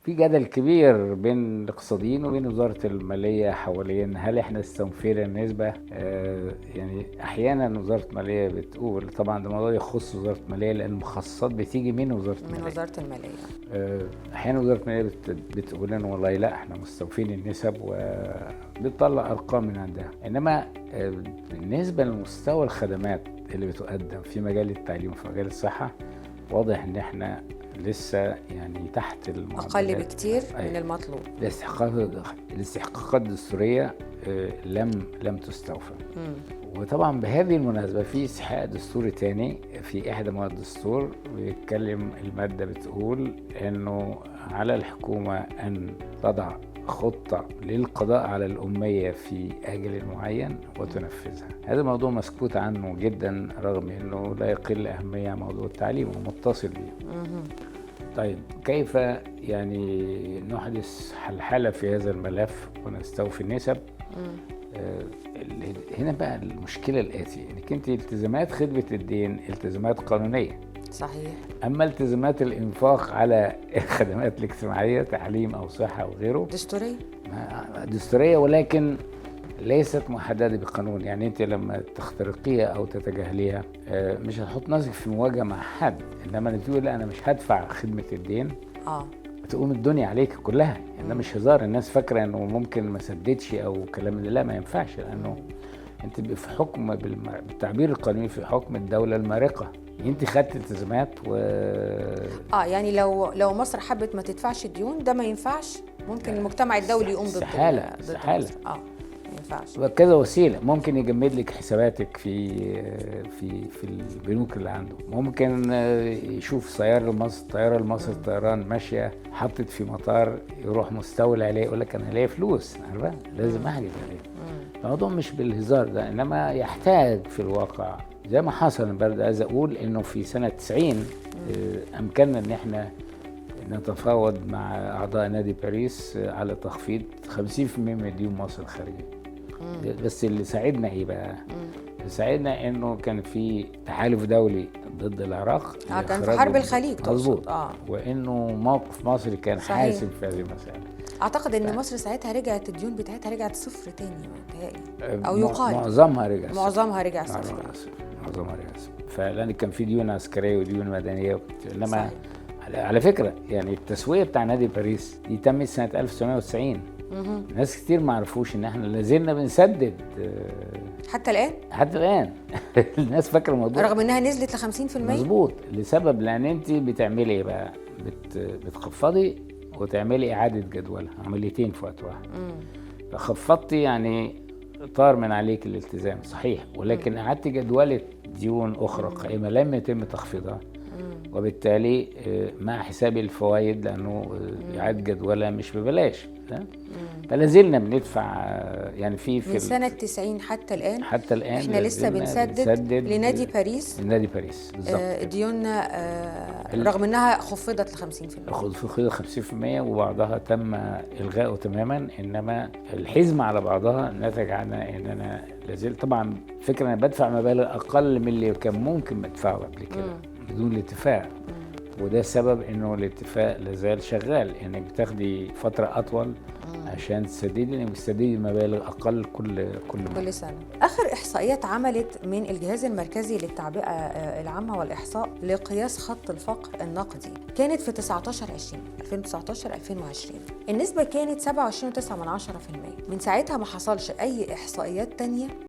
في جدل كبير بين الاقتصاديين وبين وزارة المالية حوالين هل احنا استوفينا النسبة. يعني احيانا وزارة المالية بتقول، طبعا ده موضوع يخص وزارة المالية لان المخصصات بتيجي من وزارة المالية. من وزارة المالية. احيانا وزارة المالية بتقول لنا والله لا احنا مستوفين النسب وبتطلع ارقام من عندها، انما بالنسبة لمستوى الخدمات اللي بتقدم في مجال التعليم وفي مجال الصحة واضح ان احنا لسه يعني تحت المعدلات، أقل بكتير من المطلوب. الاستحقاقات الدستورية لم تستوفى. وطبعا بهذه المناسبة في استحقاق دستوري تاني في إحدى مواد الدستور بيتكلم، المادة بتقول إنه على الحكومة أن تضع خطة للقضاء على الأمية في آجل معين وتنفذها. هذا موضوع مسكوت عنه جدا رغم أنه لا يقل أهمية عن موضوع التعليم ومتصل به. طيب كيف يعني نحدث حلحلة في هذا الملف ونستوفي النسب؟ هنا بقى المشكلة الآتية، انك انت التزامات خدمة الدين التزامات قانونية صحيح، اما التزامات الانفاق على الخدمات الاجتماعية تعليم او صحة او غيره دستورية ولكن ليست محددة بقانون. يعني انت لما تخترقيها او تتجاهليها مش هتحط نفسك في مواجهة مع حد، انما تقول لا انا مش هدفع خدمة الدين تقوم الدنيا عليك كلها. ده مش هزار، الناس فاكره انه ممكن ما سددش او كلام لا ما ينفعش، لانه انت في حكم بالتعبير القانوني في حكم الدوله المارقه، انت خدت التزامات يعني لو مصر حبت ما تدفعش الديون ده ما ينفعش، ممكن المجتمع الدولي يقوم ضد استحاله ما ينفعش. وكذا وسيله، ممكن يجمد لك حساباتك في البنوك اللي عنده، ممكن يشوف طياره لمصر طيران ماشيه حطت في مطار يروح مستولي عليه يقول لك انا ليا فلوس عارفه لازم احجز عليه. الموضوع مش بالهزار ده، انما يحتاج في الواقع زي ما حصل. برضه عايز اقول انه في سنه 90 امكننا ان احنا نتفاوض مع اعضاء نادي باريس على تخفيض 50% من ديون مصر الخارجيه. بس اللي ساعدنا ايه بقى؟ اللي ساعدنا انه كان في تحالف دولي ضد العراق كان في حرب الخليج مظبوط وانه موقف مصر كان حاسم في هذه المساله. اعتقد ان مصر ساعتها رجعت الديون بتاعتها رجعت صفر تاني متهيألي او يقال معظمها رجع صفر. فلان كان في ديون عسكريه وديون مدنيه انما صحيح. على فكره يعني التسويه بتاع نادي باريس دي تمت سنه 1990. ناس كتير ما عرفوش ان احنا لازلنا بنسدد حتى الان الناس فاكره الموضوع رغم انها نزلت ل 50%. مظبوط، لسبب لان انت بتعملي ايه بقى؟ بتخفضي وتعملي اعاده جدولها، عمليتين في وقت واحد. فخفضتي يعني طار من عليك الالتزام صحيح، ولكن اعادتي جدوله ديون اخرى قائمه لم يتم تخفيضها، وبالتالي مع حساب الفوائد لانه اعاده جدولها مش ببلاش. فلا زلنا بندفع يعني من سنه 90 حتى الان احنا لسه بنسدد لنادي باريس بالظبط ديوننا رغم انها خفضت ل 50%. خفضت 50% وبعضها تم الغائه تماما، انما الحزمه على بعضها نتج عنها ان انا لازلت طبعا فكره انا بدفع مبالغ اقل من اللي كان ممكن ادفعه قبل كده بدون الاتفاق. وده السبب انه الاتفاق لازال شغال، انك بتاخدي فتره اطول عشان تسددي مبالغ اقل كل سنه. اخر احصائيات عملت من الجهاز المركزي للتعبئه العامه والاحصاء لقياس خط الفقر النقدي كانت في 2019 النسبه كانت 27.9%. من ساعتها ما حصلش اي احصائيات تانية